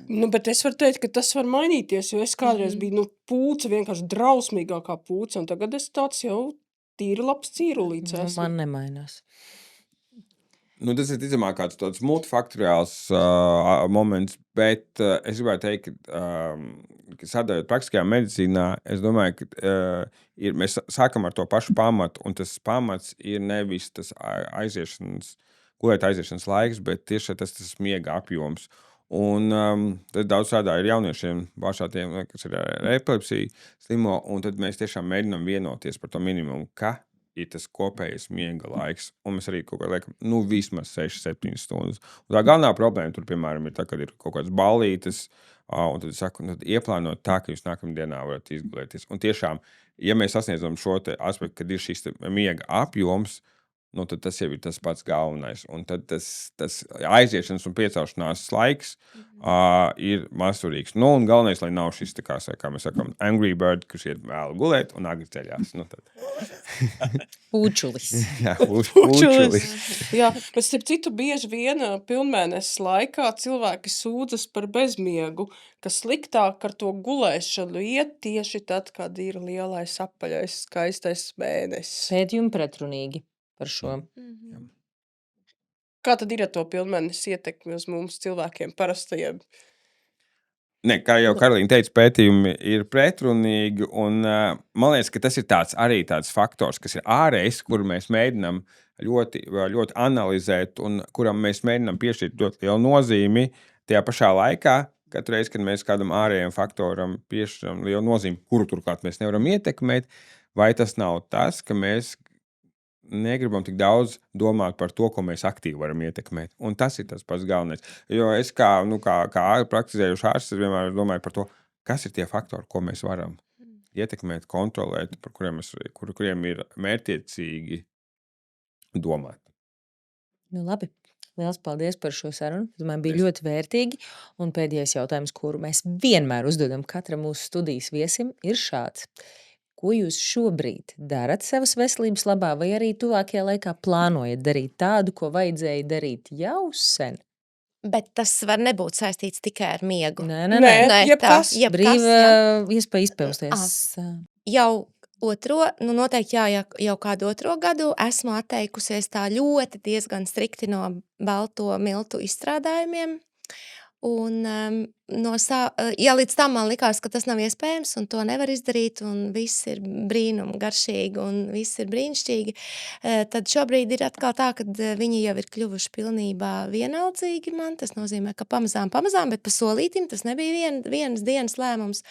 Bet es varu teikt, ka tas var mainīties, jo es kādreiz biju pūce, vienkārši drausmīgākā pūce, un tagad es tāds jau tīri labs cīrulīts esmu. Man nemainās. Tas ir ticamāk kāds tāds multifaktoriāls moments, bet es gribētu teikt, ka sadājot praktiskajā medicīnā, es domāju, ka mēs sākam ar to pašu pamatu, un tas pamats ir nevis tas gulēt aiziešanas laiks, bet tieši tas miega apjoms. Un tad daudz strādā ar jauniešiem, bāšātiem, kas ir ar epilepsiju slimo, un tad mēs tiešām mēģinām vienoties par to minimumu, ka ir tas kopējais miega laiks, un mēs arī kaut kā liekam, vismaz 6-7 stundas. Un tā galvenā problēma tur, piemēram, ir tā, kad ir kaut kādas ballītes, un tad saku, ieplānot tā, ka jūs nākamdienā varat izgulēties. Un tiešām, ja mēs sasniedzam šo te aspektu, kad ir šis miega apjoms, tad tas jau ir tas pats galvenais. Un tad tas aiziešanas un piecelšanās laiks ir mazsvarīgs. Un galvenais, lai nav šis, kā mēs sakām, angry bird, kurš iet vēlu gulēt un agri ceļās. Pūčulis. Jā, pūčulis. Jā, bet starp citu bieži vien pilnmēnesis laikā cilvēki sūdzas par bezmiegu, ka sliktāk ar to gulēšanu iet tieši tad, kad ir lielais apaļais skaistais mēnesis. Pētījumi pretrunīgi par šo. Kā tad ir ar to pilnmēnesis ietekmi uz mums cilvēkiem parastajiem? Ne, kā jau Karolīna teica, pētījumi ir pretrunīgi, un man liekas, ka tas ir arī tāds faktors, kas ir ārējs, kuru mēs mēģinām ļoti, ļoti analizēt un kuram mēs mēģinām piešķirt ļoti lielu nozīmi. Tajā pašā laikā, katru reizi, kad mēs kādam ārējam faktoram piešķiram lielu nozīmi, kuru turklāt mēs nevaram ietekmēt, vai tas nav tas, ka mēs negribam tik daudz domāt par to, ko mēs aktīvi varam ietekmēt. Un tas ir tas pats galvenais. Jo es kā praktizējuši ārsts, es vienmēr domāju par to, kas ir tie faktori, ko mēs varam ietekmēt, kontrolēt, par kuriem ir mērķiecīgi domāt. Labi. Liels paldies par šo sarunu. Man bija ļoti vērtīgi. Un pēdējais jautājums, kuru mēs vienmēr uzdodam katram mūsu studijas viesim, ir šāds. Ko jūs šobrīd darat savas veselības labā, vai arī tuvākajā laikā plānojat darīt tādu, ko vajadzēja darīt jau sen? Bet tas var nebūt saistīts tikai ar miegu. Nē, jebkas. Brīva iespēja izpausties. Jau noteikti jau kādu otro gadu esmu atteikusies tā ļoti diezgan strikti no balto miltu izstrādājumiem. Un, ja līdz tam man likās, ka tas nav iespējams un to nevar izdarīt un viss ir brīnum garšīgi un viss ir brīnišķīgi, tad šobrīd ir atkal tā, ka viņi jau ir kļuvuši pilnībā vienaldzīgi man. Tas nozīmē, ka pamazām, bet pa solītim tas nebija vienas dienas lēmums.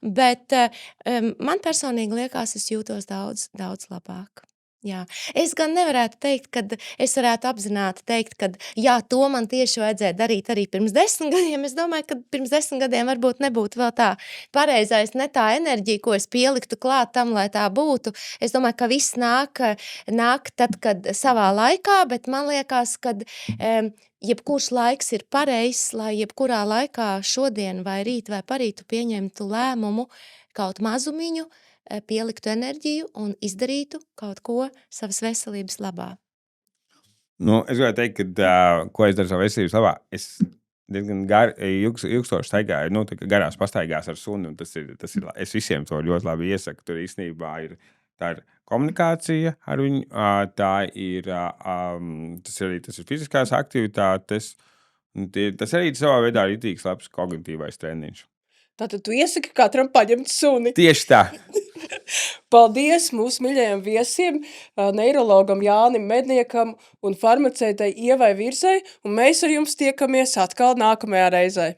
Bet man personīgi liekas, es jūtos daudz labāk. Jā. Es gan nevarētu teikt, ka es varētu apzināti teikt, ka jā, to man tieši vajadzēja darīt arī pirms 10 gadiem. Es domāju, ka pirms 10 gadiem varbūt nebūtu vēl tā pareizais, ne tā enerģija, ko es pieliktu klāt tam, lai tā būtu. Es domāju, ka viss nāk tad, kad savā laikā, bet man liekas, ka jebkurš laiks ir pareizs, lai jebkurā laikā šodien vai rīt vai parītu pieņemtu lēmumu kaut mazumiņu, pieliktu enerģiju un izdarītu kaut ko savas veselības labā. Es gribētu teikt, ka ko es daru savas veselības labā, es diezgan ilgstoši staigāju, garās pastaigās ar suni, un tas ir, es visiem to ļoti labi iesaku. Tur īstenībā tā ir komunikācija ar viņu, tas ir fiziskās aktivitātes, un tas arī savā veidā ir tīks labs kognitīvais treniņš. Tātad tu iesaki katram paņemt suni. Tieši tā. Paldies mūsu mīļajiem viesiem, neirologam Jānim Medniekam un farmaceitai Ievai Virzai, un mēs ar jums tiekamies atkal nākamajā reizē.